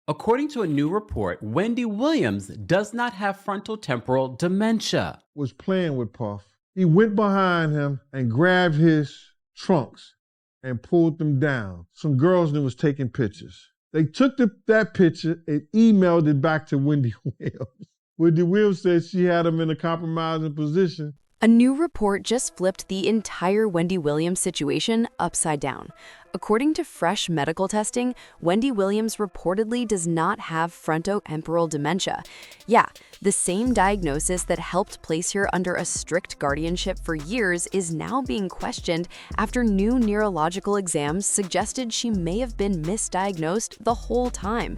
According to a new report, Wendy Williams does not have frontotemporal dementia. Was playing with Puff. He went behind him and grabbed his trunks and pulled them down. Some girls was taking pictures. They took that picture and emailed it back to Wendy Williams. Wendy Williams said she had him in a compromising position. A new report just flipped the entire Wendy Williams situation upside down. According to fresh medical testing, Wendy Williams reportedly does not have frontotemporal dementia. Yeah, the same diagnosis that helped place her under a strict guardianship for years is now being questioned after new neurological exams suggested she may have been misdiagnosed the whole time.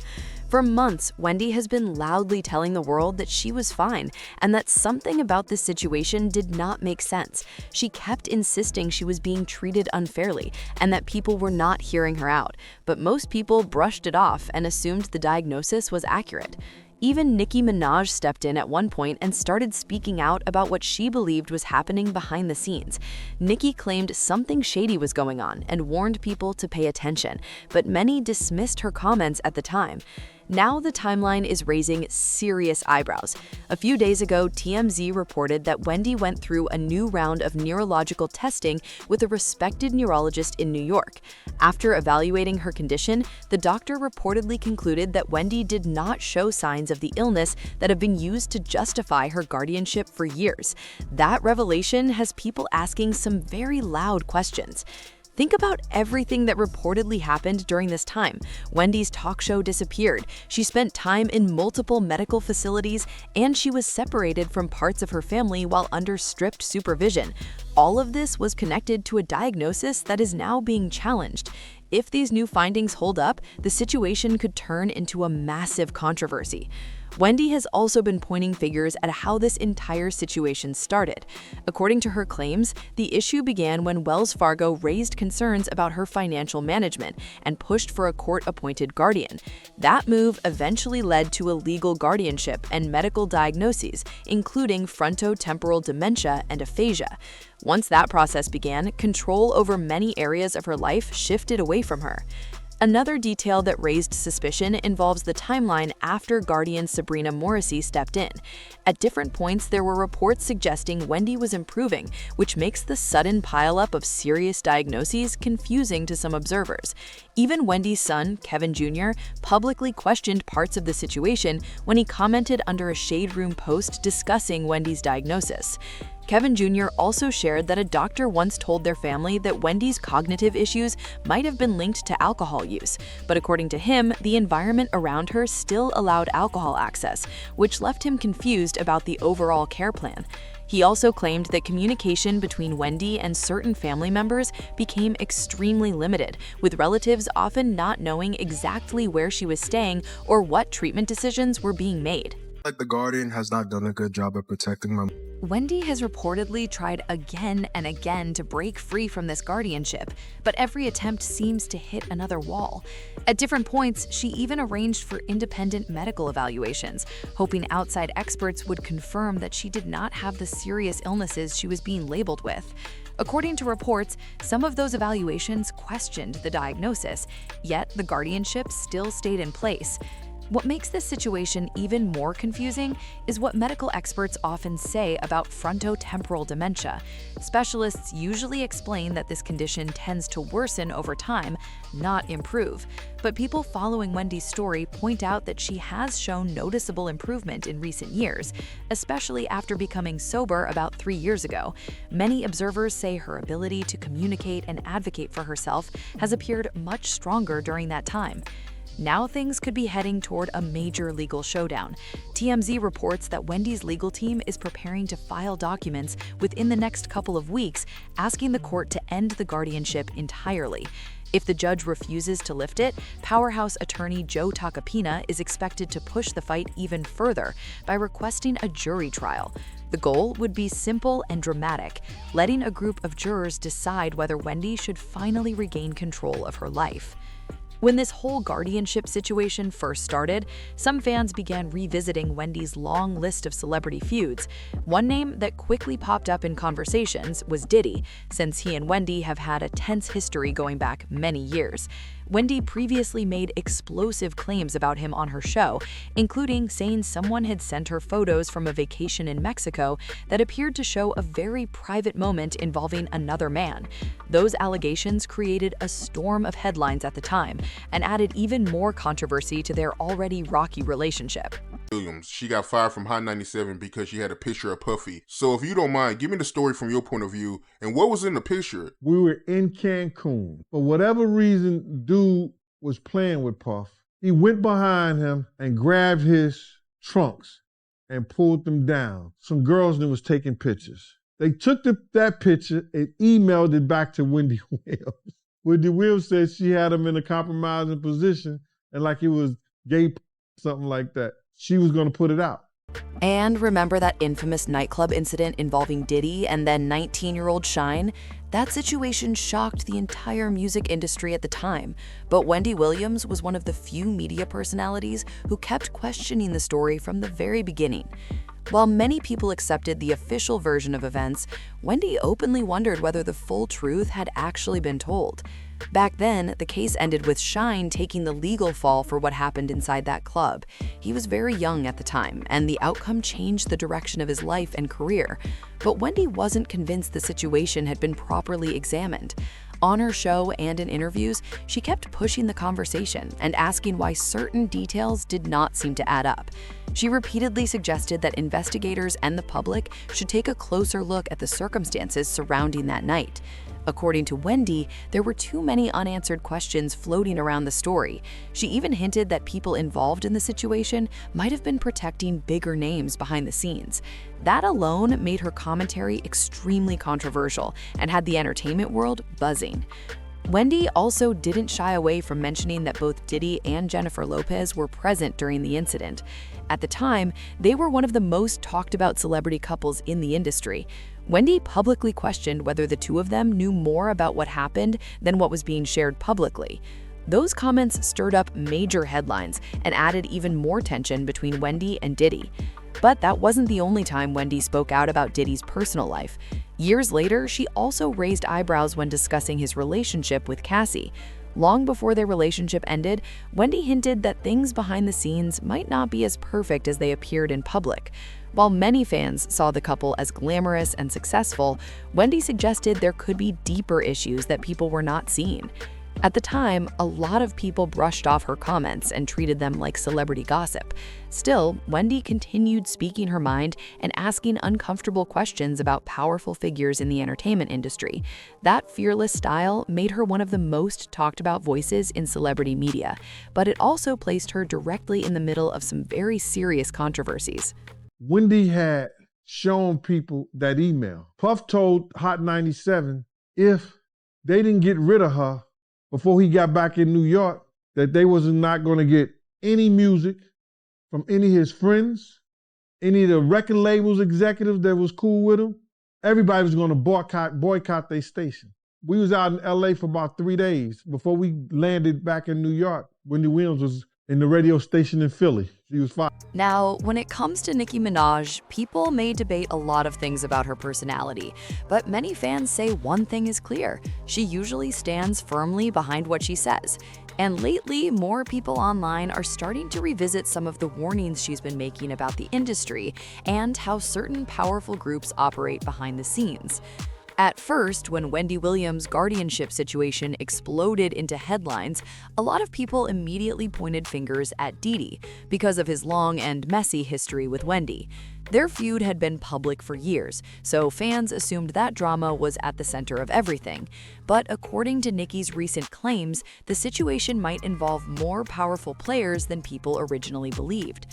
For months, Wendy has been loudly telling the world that she was fine and that something about this situation did not make sense. She kept insisting she was being treated unfairly and that people were not hearing her out, but most people brushed it off and assumed the diagnosis was accurate. Even Nicki Minaj stepped in at one point and started speaking out about what she believed was happening behind the scenes. Nicki claimed something shady was going on and warned people to pay attention, but many dismissed her comments at the time. Now the timeline is raising serious eyebrows. A few days ago, TMZ reported that Wendy went through a new round of neurological testing with a respected neurologist in New York. After evaluating her condition, the doctor reportedly concluded that Wendy did not show signs of the illness that have been used to justify her guardianship for years. That revelation has people asking some very loud questions. Think about everything that reportedly happened during this time. Wendy's talk show disappeared, she spent time in multiple medical facilities, and she was separated from parts of her family while under strict supervision. All of this was connected to a diagnosis that is now being challenged. If these new findings hold up, the situation could turn into a massive controversy. Wendy has also been pointing fingers at how this entire situation started. According to her claims, the issue began when Wells Fargo raised concerns about her financial management and pushed for a court-appointed guardian. That move eventually led to a legal guardianship and medical diagnoses, including frontotemporal dementia and aphasia. Once that process began, control over many areas of her life shifted away from her. Another detail that raised suspicion involves the timeline after guardian Sabrina Morrissey stepped in. At different points, there were reports suggesting Wendy was improving, which makes the sudden pileup of serious diagnoses confusing to some observers. Even Wendy's son, Kevin Jr., publicly questioned parts of the situation when he commented under a Shade Room post discussing Wendy's diagnosis. Kevin Jr. also shared that a doctor once told their family that Wendy's cognitive issues might have been linked to alcohol use, but according to him, the environment around her still allowed alcohol access, which left him confused about the overall care plan. He also claimed that communication between Wendy and certain family members became extremely limited, with relatives often not knowing exactly where she was staying or what treatment decisions were being made. Like the Guardian has not done a good job of protecting my Wendy has reportedly tried again and again to break free from this guardianship, but every attempt seems to hit another wall. At different points, she even arranged for independent medical evaluations, hoping outside experts would confirm that she did not have the serious illnesses she was being labeled with. According to reports, some of those evaluations questioned the diagnosis, yet the guardianship still stayed in place. What makes this situation even more confusing is what medical experts often say about frontotemporal dementia. Specialists usually explain that this condition tends to worsen over time, not improve. But people following Wendy's story point out that she has shown noticeable improvement in recent years, especially after becoming sober about 3 years ago. Many observers say her ability to communicate and advocate for herself has appeared much stronger during that time. Now things could be heading toward a major legal showdown. TMZ reports that Wendy's legal team is preparing to file documents within the next couple of weeks, asking the court to end the guardianship entirely. If the judge refuses to lift it, powerhouse attorney Joe Tacopina is expected to push the fight even further by requesting a jury trial. The goal would be simple and dramatic, letting a group of jurors decide whether Wendy should finally regain control of her life. When this whole guardianship situation first started, some fans began revisiting Wendy's long list of celebrity feuds. One name that quickly popped up in conversations was Diddy, since he and Wendy have had a tense history going back many years. Wendy previously made explosive claims about him on her show, including saying someone had sent her photos from a vacation in Mexico that appeared to show a very private moment involving another man. Those allegations created a storm of headlines at the time and added even more controversy to their already rocky relationship. Williams, she got fired from Hot 97 because she had a picture of Puffy. So if you don't mind, give me the story from your point of view and what was in the picture. We were in Cancun. For whatever reason, dude was playing with Puff. He went behind him and grabbed his trunks and pulled them down. Some girls was taking pictures. They took that picture and emailed it back to Wendy Williams. Wendy Williams said she had him in a compromising position and like it was gay, something like that. She was going to put it out. And remember that infamous nightclub incident involving Diddy and then 19-year-old Shyne? That situation shocked the entire music industry at the time, but Wendy Williams was one of the few media personalities who kept questioning the story from the very beginning. While many people accepted the official version of events, Wendy openly wondered whether the full truth had actually been told. Back then, the case ended with Shyne taking the legal fall for what happened inside that club. He was very young at the time, and the outcome changed the direction of his life and career. But Wendy wasn't convinced the situation had been properly examined. On her show and in interviews, she kept pushing the conversation and asking why certain details did not seem to add up. She repeatedly suggested that investigators and the public should take a closer look at the circumstances surrounding that night. According to Wendy, there were too many unanswered questions floating around the story. She even hinted that people involved in the situation might have been protecting bigger names behind the scenes. That alone made her commentary extremely controversial and had the entertainment world buzzing. Wendy also didn't shy away from mentioning that both Diddy and Jennifer Lopez were present during the incident. At the time, they were one of the most talked about celebrity couples in the industry. Wendy publicly questioned whether the two of them knew more about what happened than what was being shared publicly. Those comments stirred up major headlines and added even more tension between Wendy and Diddy. But that wasn't the only time Wendy spoke out about Diddy's personal life. Years later, she also raised eyebrows when discussing his relationship with Cassie. Long before their relationship ended, Wendy hinted that things behind the scenes might not be as perfect as they appeared in public. While many fans saw the couple as glamorous and successful, Wendy suggested there could be deeper issues that people were not seeing. At the time, a lot of people brushed off her comments and treated them like celebrity gossip. Still, Wendy continued speaking her mind and asking uncomfortable questions about powerful figures in the entertainment industry. That fearless style made her one of the most talked about voices in celebrity media, but it also placed her directly in the middle of some very serious controversies. Wendy had shown people that email. Puff told Hot 97 if they didn't get rid of her before he got back in New York, that they was not going to get any music from any of his friends, any of the record labels executives that was cool with him. Everybody was going to boycott their station. We was out in LA for about 3 days before we landed back in New York. Wendy Williams was in the radio station in Philly. She was fired. Now, when it comes to Nicki Minaj, people may debate a lot of things about her personality, but many fans say one thing is clear: she usually stands firmly behind what she says. And lately, more people online are starting to revisit some of the warnings she's been making about the industry and how certain powerful groups operate behind the scenes. At first, when Wendy Williams' guardianship situation exploded into headlines, a lot of people immediately pointed fingers at Diddy because of his long and messy history with Wendy. Their feud had been public for years, so fans assumed that drama was at the center of everything. But according to Nicki's recent claims, the situation might involve more powerful players than people originally believed.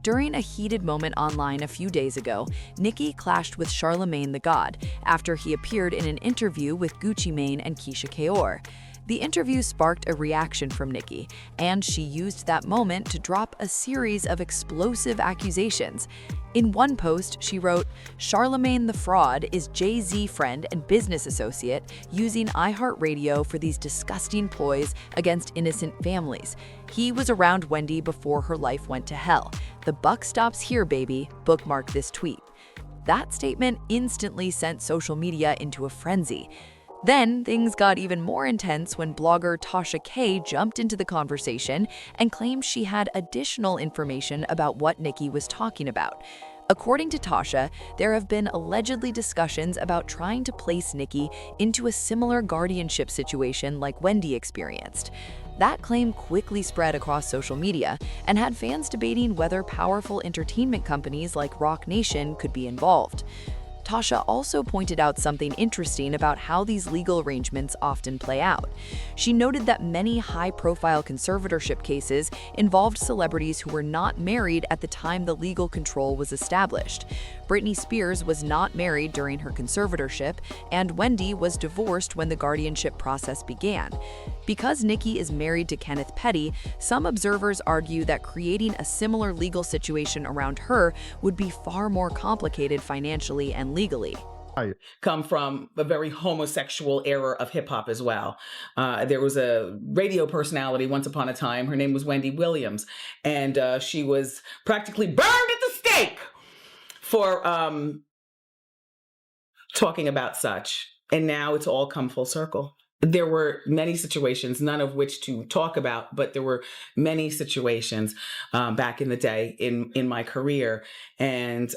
During a heated moment online a few days ago, Nicki clashed with Charlamagne the God after he appeared in an interview with Gucci Mane and Keisha Kaur. The interview sparked a reaction from Nicki, and she used that moment to drop a series of explosive accusations. In one post, she wrote, "Charlamagne the fraud is Jay-Z friend and business associate using iHeart Radio for these disgusting ploys against innocent families. He was around Wendy before her life went to hell. The buck stops here, baby. Bookmark this tweet." That statement instantly sent social media into a frenzy. Then things got even more intense when blogger Tasha K jumped into the conversation and claimed she had additional information about what Nicki was talking about. According to Tasha, there have been allegedly discussions about trying to place Nicki into a similar guardianship situation like Wendy experienced. That claim quickly spread across social media and had fans debating whether powerful entertainment companies like Roc Nation could be involved. Tasha also pointed out something interesting about how these legal arrangements often play out. She noted that many high-profile conservatorship cases involved celebrities who were not married at the time the legal control was established. Britney Spears was not married during her conservatorship, and Wendy was divorced when the guardianship process began. Because Nicki is married to Kenneth Petty, some observers argue that creating a similar legal situation around her would be far more complicated financially and legally. Come from a very homosexual era of hip hop as well. There was a radio personality once upon a time. Her name was Wendy Williams, and she was practically burned at the stake for talking about such. And now it's all come full circle. There were many situations, none of which to talk about, but there were many situations back in the day in my career. And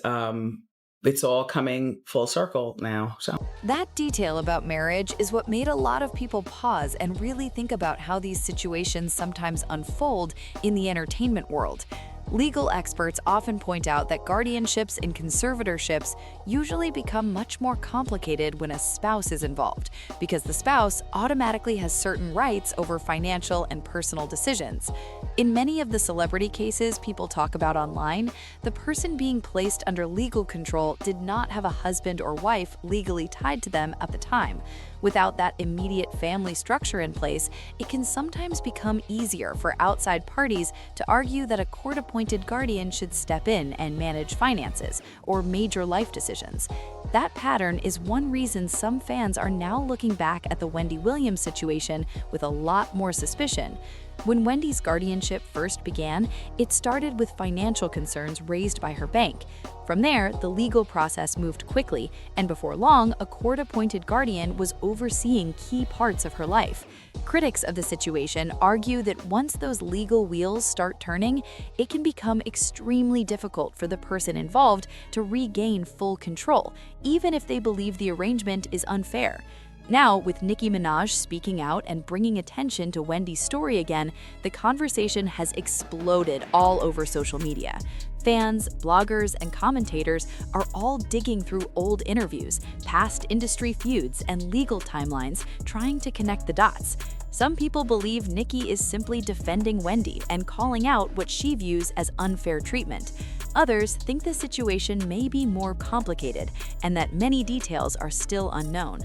it's all coming full circle now. So that detail about marriage is what made a lot of people pause and really think about how these situations sometimes unfold in the entertainment world. Legal experts often point out that guardianships and conservatorships usually become much more complicated when a spouse is involved, because the spouse automatically has certain rights over financial and personal decisions. In many of the celebrity cases people talk about online, the person being placed under legal control did not have a husband or wife legally tied to them at the time. Without that immediate family structure in place, it can sometimes become easier for outside parties to argue that a court-appointed guardian should step in and manage finances or major life decisions. That pattern is one reason some fans are now looking back at the Wendy Williams situation with a lot more suspicion. When Wendy's guardianship first began, it started with financial concerns raised by her bank. From there, the legal process moved quickly, and before long, a court-appointed guardian was overseeing key parts of her life. Critics of the situation argue that once those legal wheels start turning, it can become extremely difficult for the person involved to regain full control, even if they believe the arrangement is unfair. Now, with Nicki Minaj speaking out and bringing attention to Wendy's story again, the conversation has exploded all over social media. Fans, bloggers, and commentators are all digging through old interviews, past industry feuds, and legal timelines, trying to connect the dots. Some people believe Nicki is simply defending Wendy and calling out what she views as unfair treatment. Others think the situation may be more complicated and that many details are still unknown.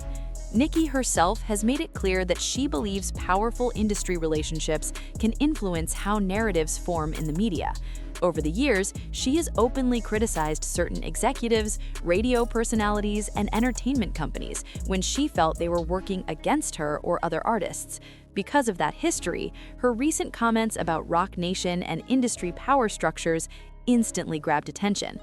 Nicki herself has made it clear that she believes powerful industry relationships can influence how narratives form in the media. Over the years, she has openly criticized certain executives, radio personalities, and entertainment companies when she felt they were working against her or other artists. Because of that history, her recent comments about Roc Nation and industry power structures instantly grabbed attention.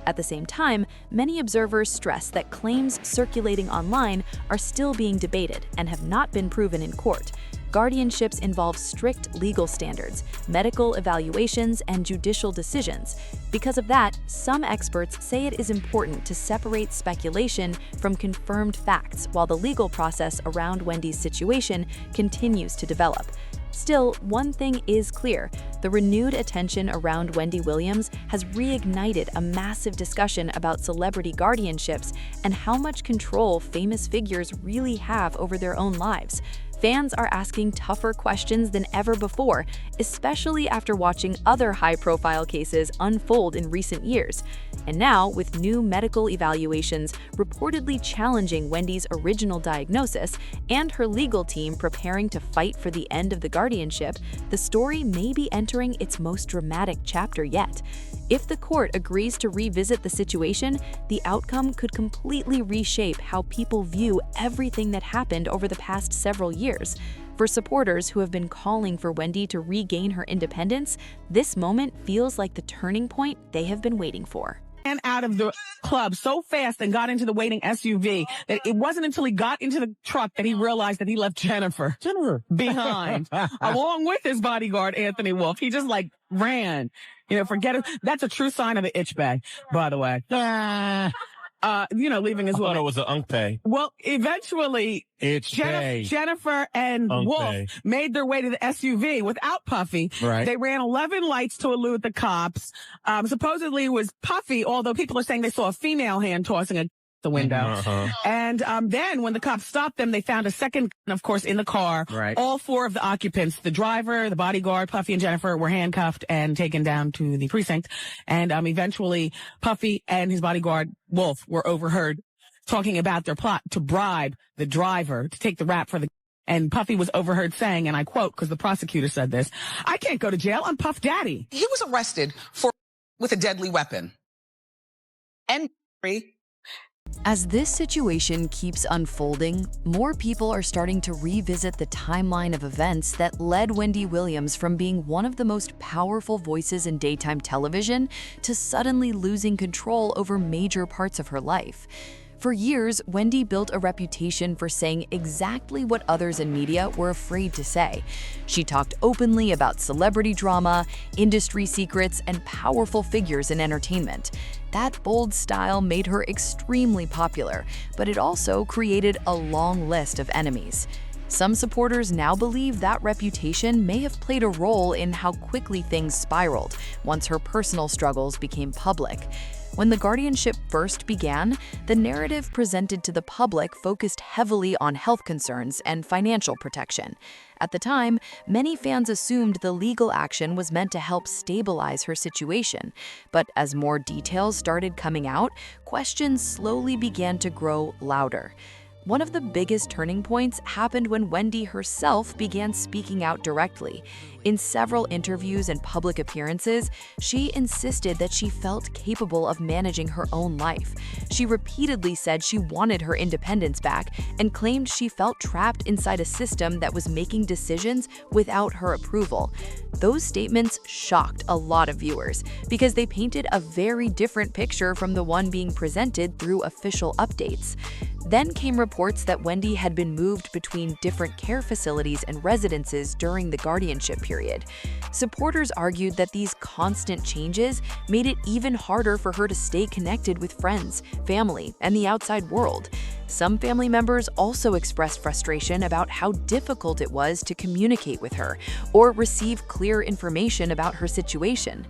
At the same time, many observers stress that claims circulating online are still being debated and have not been proven in court. Guardianships involve strict legal standards, medical evaluations, and judicial decisions. Because of that, some experts say it is important to separate speculation from confirmed facts while the legal process around Wendy's situation continues to develop. Still, one thing is clear. The renewed attention around Wendy Williams has reignited a massive discussion about celebrity guardianships and how much control famous figures really have over their own lives. Fans are asking tougher questions than ever before, especially after watching other high-profile cases unfold in recent years. And now, with new medical evaluations reportedly challenging Wendy's original diagnosis and her legal team preparing to fight for the end of the guardianship, the story may be entering its most dramatic chapter yet. If the court agrees to revisit the situation, the outcome could completely reshape how people view everything that happened over the past several years. For supporters who have been calling for Wendy to regain her independence, this moment feels like the turning point they have been waiting for. ran out of the club so fast and got into the waiting SUV that it wasn't until he got into the truck that he realized that he left Jennifer behind, along with his bodyguard, Anthony Wolf. He just like ran. You know, forget it. That's a true sign of the itch bag, by the way. Leaving his woman. I thought it was an unk pay. Well, eventually, Jennifer and Wolf made their way to the SUV without Puffy. Right. They ran 11 lights to elude the cops. Supposedly it was Puffy, although people are saying they saw a female hand tossing the window. Uh-huh. And then when the cops stopped them, they found a second gun, of course, in the car. Right. All four of the occupants, the driver, the bodyguard, Puffy and Jennifer, were handcuffed and taken down to the precinct. And eventually Puffy and his bodyguard, Wolf, were overheard talking about their plot to bribe the driver to take the rap for the... And Puffy was overheard saying, and I quote, because the prosecutor said this, "I can't go to jail. I'm Puff Daddy." He was arrested with a deadly weapon. And As this situation keeps unfolding, more people are starting to revisit the timeline of events that led Wendy Williams from being one of the most powerful voices in daytime television to suddenly losing control over major parts of her life. For years, Wendy built a reputation for saying exactly what others in media were afraid to say. She talked openly about celebrity drama, industry secrets, and powerful figures in entertainment. That bold style made her extremely popular, but it also created a long list of enemies. Some supporters now believe that reputation may have played a role in how quickly things spiraled once her personal struggles became public. When the guardianship first began, the narrative presented to the public focused heavily on health concerns and financial protection. At the time, many fans assumed the legal action was meant to help stabilize her situation. But as more details started coming out, questions slowly began to grow louder. One of the biggest turning points happened when Wendy herself began speaking out directly. In several interviews and public appearances, she insisted that she felt capable of managing her own life. She repeatedly said she wanted her independence back and claimed she felt trapped inside a system that was making decisions without her approval. Those statements shocked a lot of viewers because they painted a very different picture from the one being presented through official updates. Then came reports that Wendy had been moved between different care facilities and residences during the guardianship period. Supporters argued that these constant changes made it even harder for her to stay connected with friends, family, and the outside world. Some family members also expressed frustration about how difficult it was to communicate with her or receive clear information about her situation.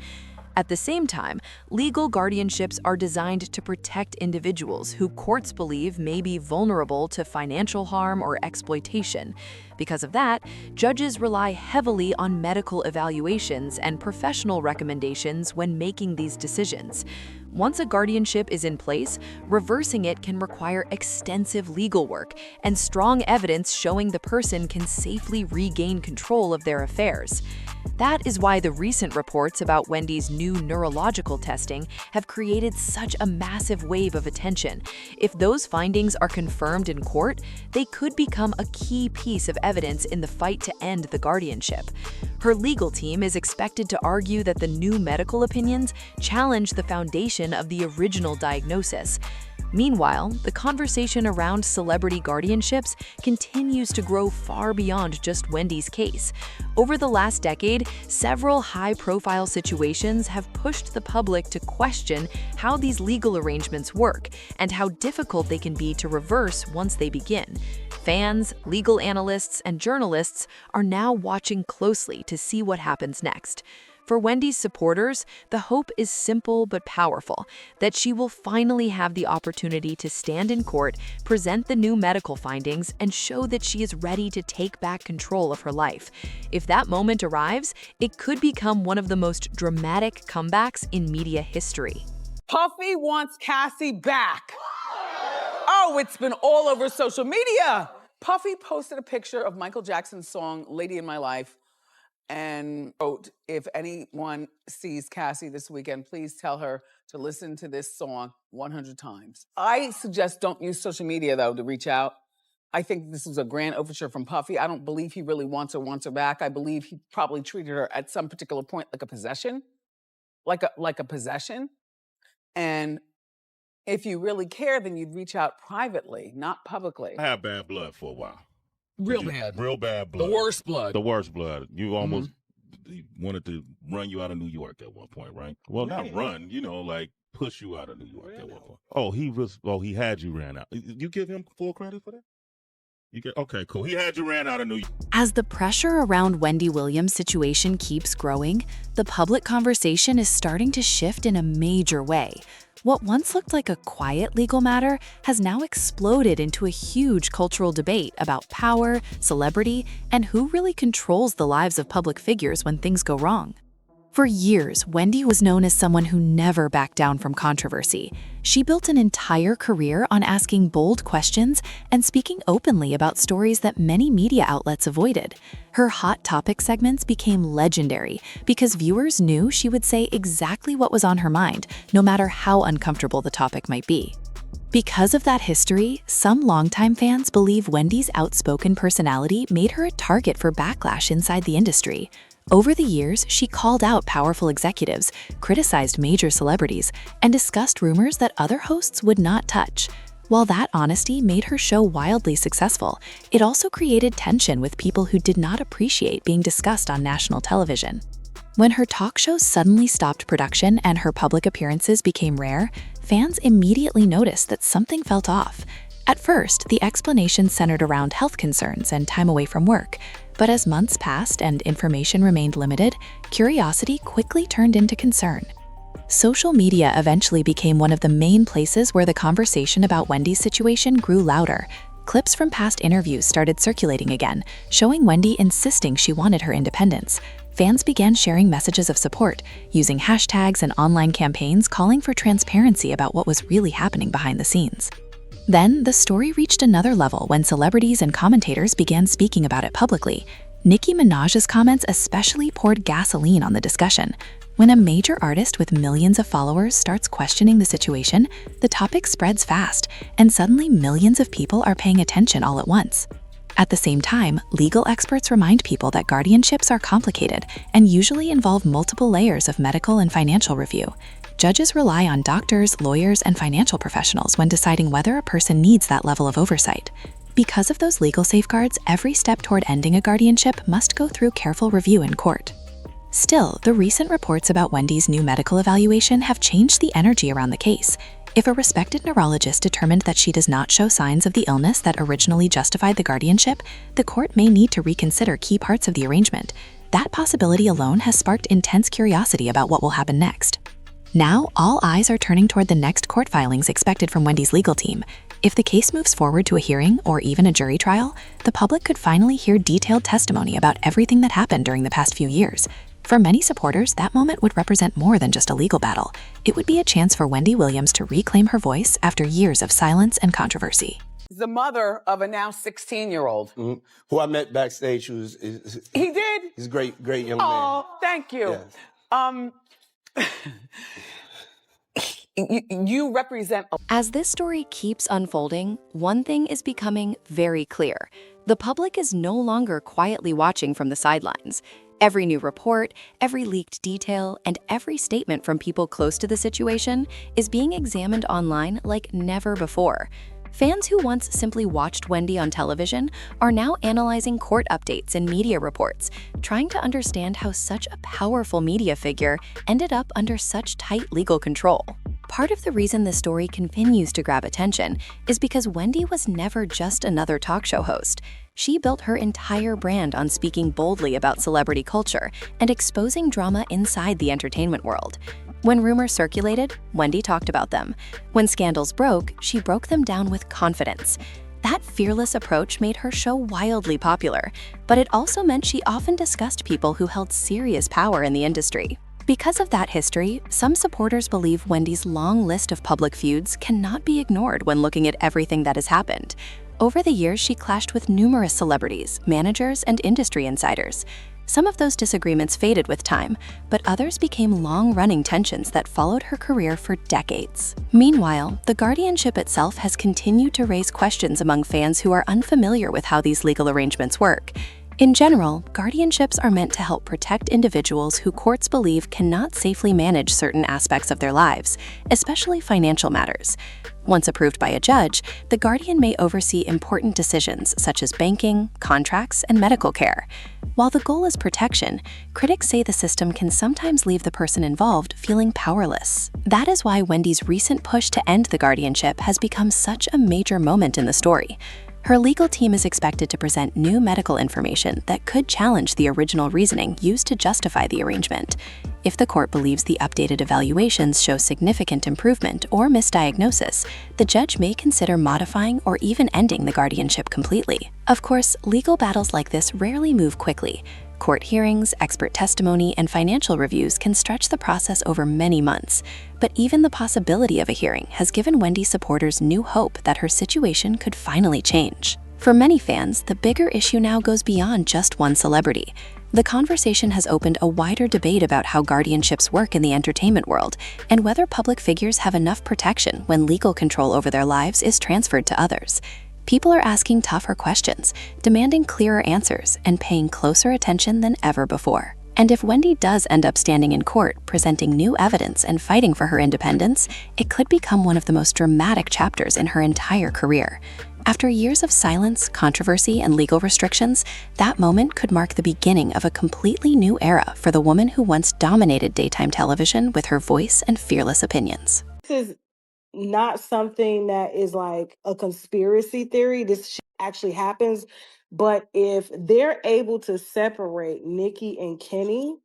At the same time, legal guardianships are designed to protect individuals who courts believe may be vulnerable to financial harm or exploitation. Because of that, judges rely heavily on medical evaluations and professional recommendations when making these decisions. Once a guardianship is in place, reversing it can require extensive legal work and strong evidence showing the person can safely regain control of their affairs. That is why the recent reports about Wendy's new neurological testing have created such a massive wave of attention. If those findings are confirmed in court, they could become a key piece of evidence in the fight to end the guardianship. Her legal team is expected to argue that the new medical opinions challenge the foundation of the original diagnosis. Meanwhile, the conversation around celebrity guardianships continues to grow far beyond just Wendy's case. Over the last decade, several high-profile situations have pushed the public to question how these legal arrangements work and how difficult they can be to reverse once they begin. Fans, legal analysts, and journalists are now watching closely to see what happens next. For Wendy's supporters, the hope is simple but powerful, that she will finally have the opportunity to stand in court, present the new medical findings, and show that she is ready to take back control of her life. If that moment arrives, it could become one of the most dramatic comebacks in media history. Puffy wants Cassie back. Oh, it's been all over social media. Puffy posted a picture of Michael Jackson's song, Lady in My Life, and wrote, if anyone sees Cassie this weekend, please tell her to listen to this song 100 times. I suggest don't use social media, though, to reach out. I think this was a grand overture from Puffy. I don't believe he really wants her back. I believe he probably treated her at some particular point like a possession, like a possession. And if you really care, then you'd reach out privately, not publicly. I had bad blood for a while. Real bad. Real bad blood. The worst blood. The worst blood. You almost wanted to run you out of New York at one point, right? Well, not run, like push you out of New York at one point. He had you ran out. You give him full credit for that? Okay, cool. He had you ran out of New York. As the pressure around Wendy Williams' situation keeps growing, the public conversation is starting to shift in a major way. What once looked like a quiet legal matter has now exploded into a huge cultural debate about power, celebrity, and who really controls the lives of public figures when things go wrong. For years, Wendy was known as someone who never backed down from controversy. She built an entire career on asking bold questions and speaking openly about stories that many media outlets avoided. Her Hot Topic segments became legendary because viewers knew she would say exactly what was on her mind, no matter how uncomfortable the topic might be. Because of that history, some longtime fans believe Wendy's outspoken personality made her a target for backlash inside the industry. Over the years, she called out powerful executives, criticized major celebrities, and discussed rumors that other hosts would not touch. While that honesty made her show wildly successful, it also created tension with people who did not appreciate being discussed on national television. When her talk shows suddenly stopped production and her public appearances became rare, fans immediately noticed that something felt off. At first, the explanation centered around health concerns and time away from work. But as months passed and information remained limited, curiosity quickly turned into concern. Social media eventually became one of the main places where the conversation about Wendy's situation grew louder. Clips from past interviews started circulating again, showing Wendy insisting she wanted her independence. Fans began sharing messages of support, using hashtags and online campaigns calling for transparency about what was really happening behind the scenes. Then, the story reached another level when celebrities and commentators began speaking about it publicly. Nicki Minaj's comments especially poured gasoline on the discussion. When a major artist with millions of followers starts questioning the situation, the topic spreads fast, and suddenly millions of people are paying attention all at once. At the same time, legal experts remind people that guardianships are complicated and usually involve multiple layers of medical and financial review. Judges rely on doctors, lawyers, and financial professionals when deciding whether a person needs that level of oversight. Because of those legal safeguards, every step toward ending a guardianship must go through careful review in court. Still, the recent reports about Wendy's new medical evaluation have changed the energy around the case. If a respected neurologist determined that she does not show signs of the illness that originally justified the guardianship, the court may need to reconsider key parts of the arrangement. That possibility alone has sparked intense curiosity about what will happen next. Now, all eyes are turning toward the next court filings expected from Wendy's legal team. If the case moves forward to a hearing or even a jury trial, the public could finally hear detailed testimony about everything that happened during the past few years. For many supporters, that moment would represent more than just a legal battle. It would be a chance for Wendy Williams to reclaim her voice after years of silence and controversy. The mother of a now 16-year-old. Who I met backstage. He did? He's a great young man. Oh, thank you. Yes. You represent... As this story keeps unfolding, one thing is becoming very clear. The public is no longer quietly watching from the sidelines. Every new report, every leaked detail, and every statement from people close to the situation is being examined online like never before. Fans who once simply watched Wendy on television are now analyzing court updates and media reports, trying to understand how such a powerful media figure ended up under such tight legal control. Part of the reason the story continues to grab attention is because Wendy was never just another talk show host. She built her entire brand on speaking boldly about celebrity culture and exposing drama inside the entertainment world. When rumors circulated, Wendy talked about them. When scandals broke, she broke them down with confidence. That fearless approach made her show wildly popular, but it also meant she often discussed people who held serious power in the industry. Because of that history, some supporters believe Wendy's long list of public feuds cannot be ignored when looking at everything that has happened. Over the years, she clashed with numerous celebrities, managers, and industry insiders. Some of those disagreements faded with time, but others became long-running tensions that followed her career for decades. Meanwhile, the guardianship itself has continued to raise questions among fans who are unfamiliar with how these legal arrangements work. In general, guardianships are meant to help protect individuals who courts believe cannot safely manage certain aspects of their lives, especially financial matters. Once approved by a judge, the guardian may oversee important decisions such as banking, contracts, and medical care. While the goal is protection, critics say the system can sometimes leave the person involved feeling powerless. That is why Wendy's recent push to end the guardianship has become such a major moment in the story. Her legal team is expected to present new medical information that could challenge the original reasoning used to justify the arrangement. If the court believes the updated evaluations show significant improvement or misdiagnosis, the judge may consider modifying or even ending the guardianship completely. Of course, legal battles like this rarely move quickly. Court hearings, expert testimony, and financial reviews can stretch the process over many months. But even the possibility of a hearing has given Wendy supporters new hope that her situation could finally change. For many fans, the bigger issue now goes beyond just one celebrity. The conversation has opened a wider debate about how guardianships work in the entertainment world and whether public figures have enough protection when legal control over their lives is transferred to others. People are asking tougher questions, demanding clearer answers, and paying closer attention than ever before. And if Wendy does end up standing in court, presenting new evidence and fighting for her independence, it could become one of the most dramatic chapters in her entire career. After years of silence, controversy, and legal restrictions, that moment could mark the beginning of a completely new era for the woman who once dominated daytime television with her voice and fearless opinions. This is not something that is like a conspiracy theory. This shit actually happens. But if they're able to separate Nicki and Kenny,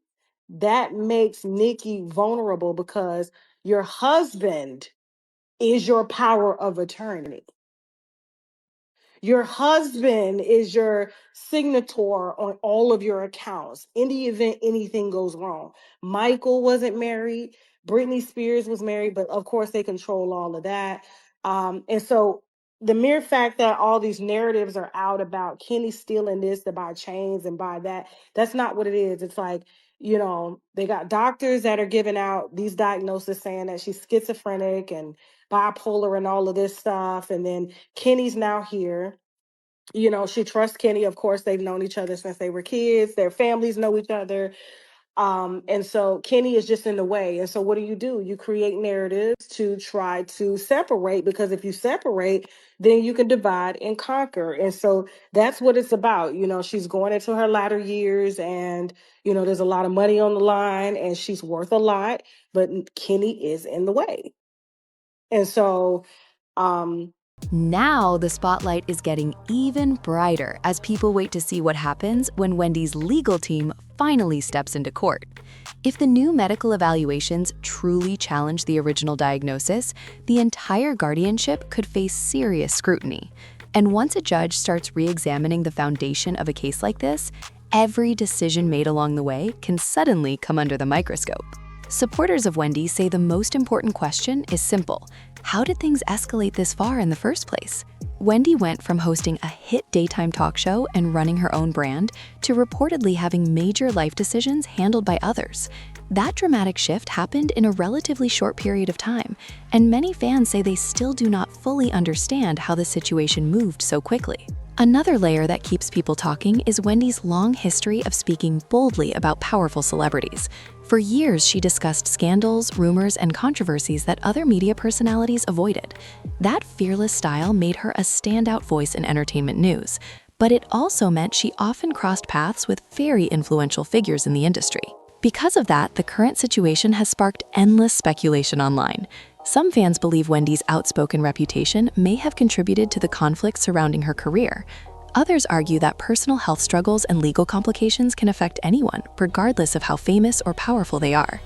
that makes Nicki vulnerable because your husband is your power of attorney. Your husband is your signator on all of your accounts in the event anything goes wrong. Michael wasn't married. Britney Spears was married, but of course they control all of that. And so the mere fact that all these narratives are out about Kenny stealing this to buy chains and buy that, that's not what it is. It's like, you know, they got doctors that are giving out these diagnoses saying that she's schizophrenic and bipolar and all of this stuff. And then Kenny's now here. You know, she trusts Kenny. Of course, they've known each other since they were kids. Their families know each other. And so Kenny is just in the way. And so what do? You create narratives to try to separate, because if you separate, then you can divide and conquer. And so that's what it's about. You know, she's going into her latter years and, you know, there's a lot of money on the line and she's worth a lot, but Kenny is in the way. And so, Now the spotlight is getting even brighter as people wait to see what happens when Wendy's legal team finally steps into court. If the new medical evaluations truly challenge the original diagnosis, the entire guardianship could face serious scrutiny. And once a judge starts re-examining the foundation of a case like this, every decision made along the way can suddenly come under the microscope. Supporters of Wendy say the most important question is simple. How did things escalate this far in the first place? Wendy went from hosting a hit daytime talk show and running her own brand to reportedly having major life decisions handled by others. That dramatic shift happened in a relatively short period of time, and many fans say they still do not fully understand how the situation moved so quickly. Another layer that keeps people talking is Wendy's long history of speaking boldly about powerful celebrities. For years, she discussed scandals, rumors, and controversies that other media personalities avoided. That fearless style made her a standout voice in entertainment news, but it also meant she often crossed paths with very influential figures in the industry. Because of that, the current situation has sparked endless speculation online. Some fans believe Wendy's outspoken reputation may have contributed to the conflict surrounding her career. Others argue that personal health struggles and legal complications can affect anyone, regardless of how famous or powerful they are.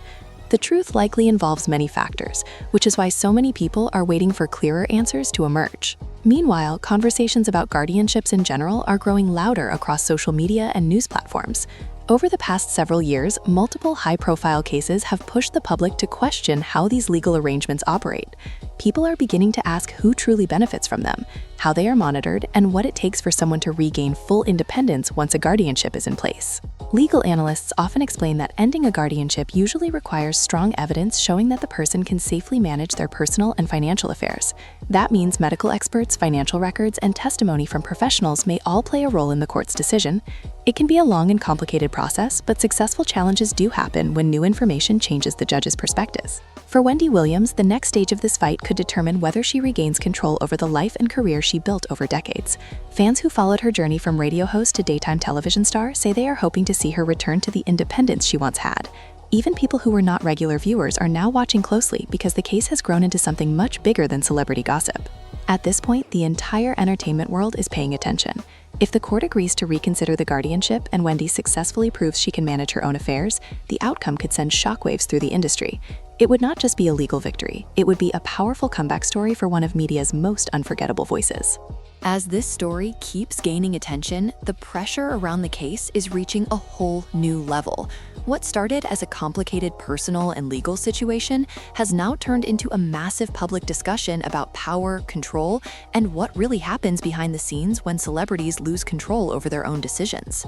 The truth likely involves many factors, which is why so many people are waiting for clearer answers to emerge. Meanwhile, conversations about guardianships in general are growing louder across social media and news platforms. Over the past several years, multiple high-profile cases have pushed the public to question how these legal arrangements operate. People are beginning to ask who truly benefits from them, how they are monitored, and what it takes for someone to regain full independence once a guardianship is in place. Legal analysts often explain that ending a guardianship usually requires strong evidence showing that the person can safely manage their personal and financial affairs. That means medical experts, financial records, and testimony from professionals may all play a role in the court's decision. It can be a long and complicated process, but successful challenges do happen when new information changes the judge's perspectives. For Wendy Williams, the next stage of this fight could determine whether she regains control over the life and career she built over decades. Fans who followed her journey from radio host to daytime television star say they are hoping to see her return to the independence she once had. Even people who were not regular viewers are now watching closely because the case has grown into something much bigger than celebrity gossip. At this point, the entire entertainment world is paying attention. If the court agrees to reconsider the guardianship and Wendy successfully proves she can manage her own affairs, the outcome could send shockwaves through the industry. It would not just be a legal victory, it would be a powerful comeback story for one of media's most unforgettable voices. As this story keeps gaining attention, the pressure around the case is reaching a whole new level. What started as a complicated personal and legal situation has now turned into a massive public discussion about power, control, and what really happens behind the scenes when celebrities lose control over their own decisions.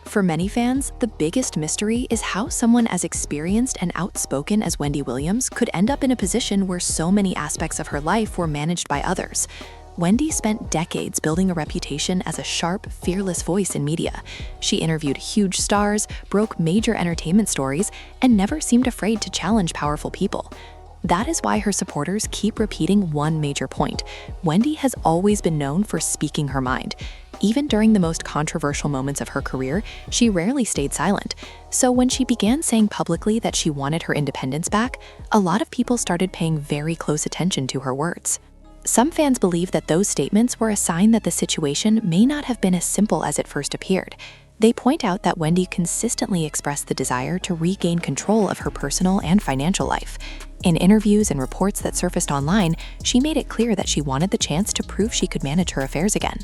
For many fans, the biggest mystery is how someone as experienced and outspoken as Wendy Williams could end up in a position where so many aspects of her life were managed by others. Wendy spent decades building a reputation as a sharp, fearless voice in media. She interviewed huge stars, broke major entertainment stories, and never seemed afraid to challenge powerful people. That is why her supporters keep repeating one major point. Wendy has always been known for speaking her mind. Even during the most controversial moments of her career, she rarely stayed silent. So when she began saying publicly that she wanted her independence back, a lot of people started paying very close attention to her words. Some fans believe that those statements were a sign that the situation may not have been as simple as it first appeared. They point out that Wendy consistently expressed the desire to regain control of her personal and financial life. In interviews and reports that surfaced online, she made it clear that she wanted the chance to prove she could manage her affairs again.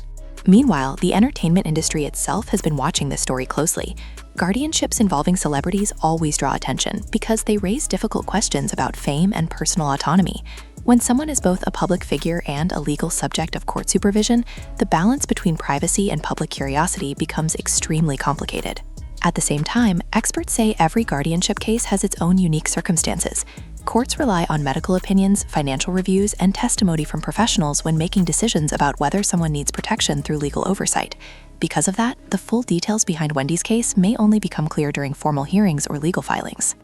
Meanwhile, the entertainment industry itself has been watching this story closely. Guardianships involving celebrities always draw attention because they raise difficult questions about fame and personal autonomy. When someone is both a public figure and a legal subject of court supervision, the balance between privacy and public curiosity becomes extremely complicated. At the same time, experts say every guardianship case has its own unique circumstances. Courts rely on medical opinions, financial reviews, and testimony from professionals when making decisions about whether someone needs protection through legal oversight. Because of that, the full details behind Wendy's case may only become clear during formal hearings or legal filings.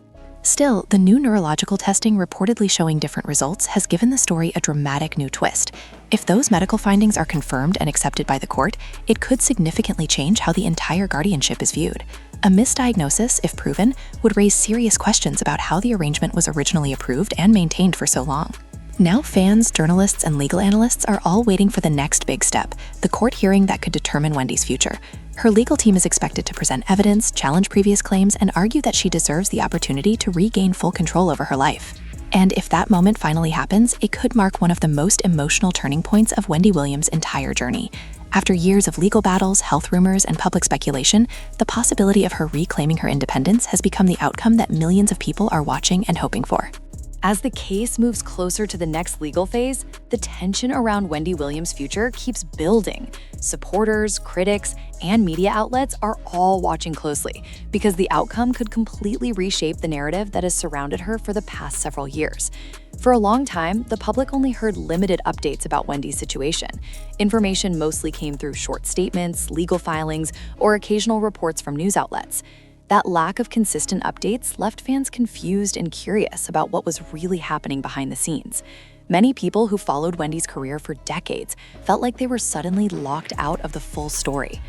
Still, the new neurological testing reportedly showing different results has given the story a dramatic new twist. If those medical findings are confirmed and accepted by the court, it could significantly change how the entire guardianship is viewed. A misdiagnosis, if proven, would raise serious questions about how the arrangement was originally approved and maintained for so long. Now fans, journalists, and legal analysts are all waiting for the next big step, the court hearing that could determine Wendy's future. Her legal team is expected to present evidence, challenge previous claims, and argue that she deserves the opportunity to regain full control over her life. And if that moment finally happens, it could mark one of the most emotional turning points of Wendy Williams' entire journey. After years of legal battles, health rumors, and public speculation, the possibility of her reclaiming her independence has become the outcome that millions of people are watching and hoping for. As the case moves closer to the next legal phase, the tension around Wendy Williams' future keeps building. Supporters, critics, and media outlets are all watching closely because the outcome could completely reshape the narrative that has surrounded her for the past several years. For a long time, the public only heard limited updates about Wendy's situation. Information mostly came through short statements, legal filings, or occasional reports from news outlets. That lack of consistent updates left fans confused and curious about what was really happening behind the scenes. Many people who followed Wendy's career for decades felt like they were suddenly locked out of the full story.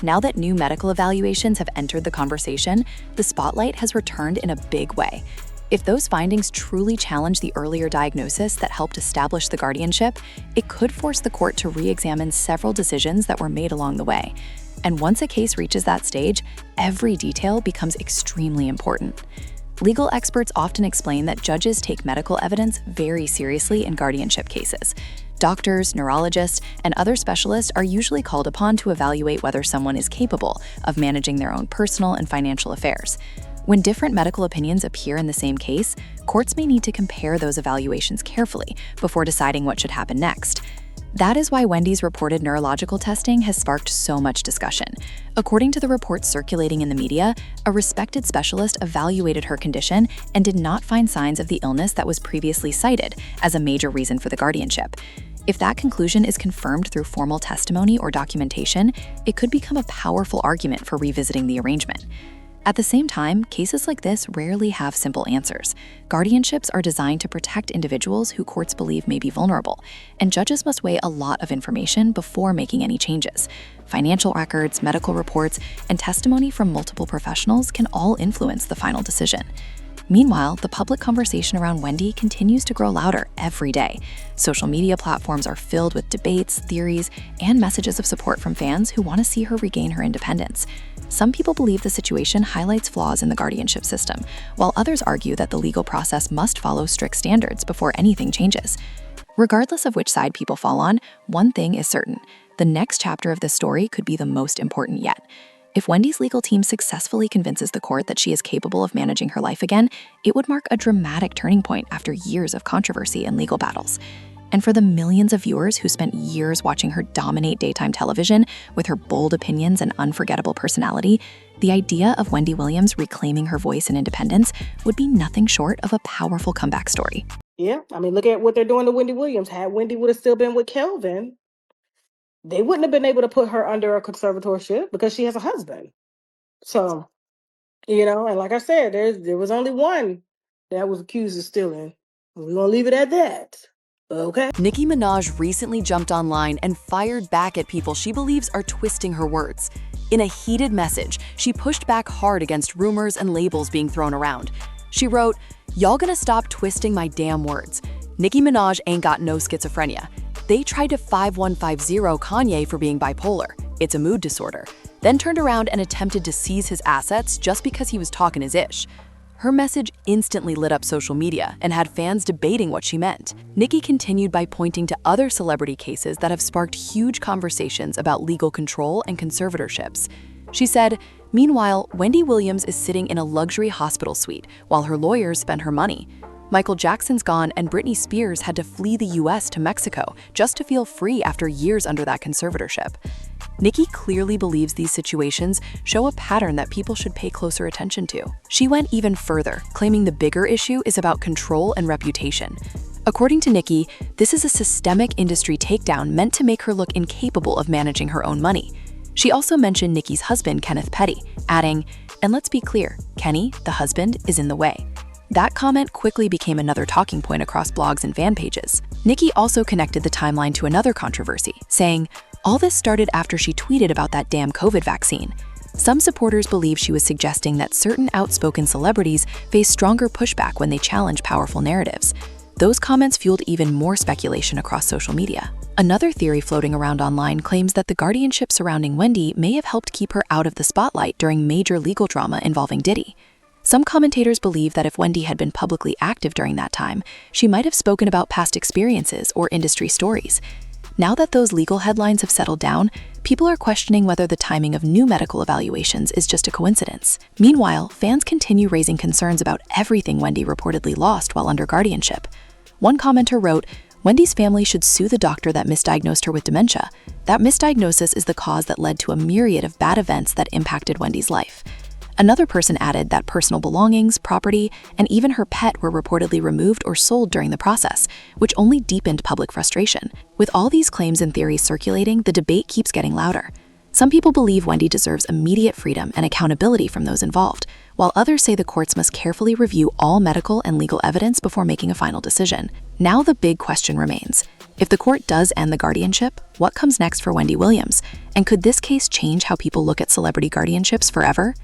Now that new medical evaluations have entered the conversation, the spotlight has returned in a big way. If those findings truly challenge the earlier diagnosis that helped establish the guardianship, it could force the court to re-examine several decisions that were made along the way. And once a case reaches that stage, every detail becomes extremely important. Legal experts often explain that judges take medical evidence very seriously in guardianship cases. Doctors, neurologists, and other specialists are usually called upon to evaluate whether someone is capable of managing their own personal and financial affairs. When different medical opinions appear in the same case, courts may need to compare those evaluations carefully before deciding what should happen next. That is why Wendy's reported neurological testing has sparked so much discussion. According to the reports circulating in the media, a respected specialist evaluated her condition and did not find signs of the illness that was previously cited as a major reason for the guardianship. If that conclusion is confirmed through formal testimony or documentation, it could become a powerful argument for revisiting the arrangement. At the same time, cases like this rarely have simple answers. Guardianships are designed to protect individuals who courts believe may be vulnerable, and judges must weigh a lot of information before making any changes. Financial records, medical reports, and testimony from multiple professionals can all influence the final decision. Meanwhile, the public conversation around Wendy continues to grow louder every day. Social media platforms are filled with debates, theories, and messages of support from fans who want to see her regain her independence. Some people believe the situation highlights flaws in the guardianship system, while others argue that the legal process must follow strict standards before anything changes. Regardless of which side people fall on, one thing is certain: the next chapter of this story could be the most important yet. If Wendy's legal team successfully convinces the court that she is capable of managing her life again, it would mark a dramatic turning point after years of controversy and legal battles. And for the millions of viewers who spent years watching her dominate daytime television with her bold opinions and unforgettable personality, the idea of Wendy Williams reclaiming her voice and independence would be nothing short of a powerful comeback story. Yeah, I mean, look at what they're doing to Wendy Williams. Had Wendy would have still been with Kelvin, they wouldn't have been able to put her under a conservatorship because she has a husband. So, and like I said, there was only one that was accused of stealing. We're gonna leave it at that. Okay. Nicki Minaj recently jumped online and fired back at people she believes are twisting her words. In a heated message, she pushed back hard against rumors and labels being thrown around. She wrote, "Y'all gonna stop twisting my damn words. Nicki Minaj ain't got no schizophrenia. They tried to 5150 Kanye for being bipolar. It's a mood disorder. Then turned around and attempted to seize his assets just because he was talking his ish." Her message instantly lit up social media and had fans debating what she meant. Nicki continued by pointing to other celebrity cases that have sparked huge conversations about legal control and conservatorships. She said, "Meanwhile, Wendy Williams is sitting in a luxury hospital suite while her lawyers spend her money. Michael Jackson's gone and Britney Spears had to flee the US to Mexico just to feel free after years under that conservatorship." Nicki clearly believes these situations show a pattern that people should pay closer attention to. She went even further, claiming the bigger issue is about control and reputation. According to Nicki, this is a systemic industry takedown meant to make her look incapable of managing her own money. She also mentioned Nicki's husband, Kenneth Petty, adding, "And let's be clear, Kenny, the husband, is in the way." That comment quickly became another talking point across blogs and fan pages. Nicki also connected the timeline to another controversy, saying, "All this started after she tweeted about that damn COVID vaccine." Some supporters believe she was suggesting that certain outspoken celebrities face stronger pushback when they challenge powerful narratives. Those comments fueled even more speculation across social media. Another theory floating around online claims that the guardianship surrounding Wendy may have helped keep her out of the spotlight during major legal drama involving Diddy. Some commentators believe that if Wendy had been publicly active during that time, she might have spoken about past experiences or industry stories. Now that those legal headlines have settled down, people are questioning whether the timing of new medical evaluations is just a coincidence. Meanwhile, fans continue raising concerns about everything Wendy reportedly lost while under guardianship. One commenter wrote, "Wendy's family should sue the doctor that misdiagnosed her with dementia. That misdiagnosis is the cause that led to a myriad of bad events that impacted Wendy's life." Another person added that personal belongings, property, and even her pet were reportedly removed or sold during the process, which only deepened public frustration. With all these claims and theories circulating, the debate keeps getting louder. Some people believe Wendy deserves immediate freedom and accountability from those involved, while others say the courts must carefully review all medical and legal evidence before making a final decision. Now the big question remains: if the court does end the guardianship, what comes next for Wendy Williams? And could this case change how people look at celebrity guardianships forever?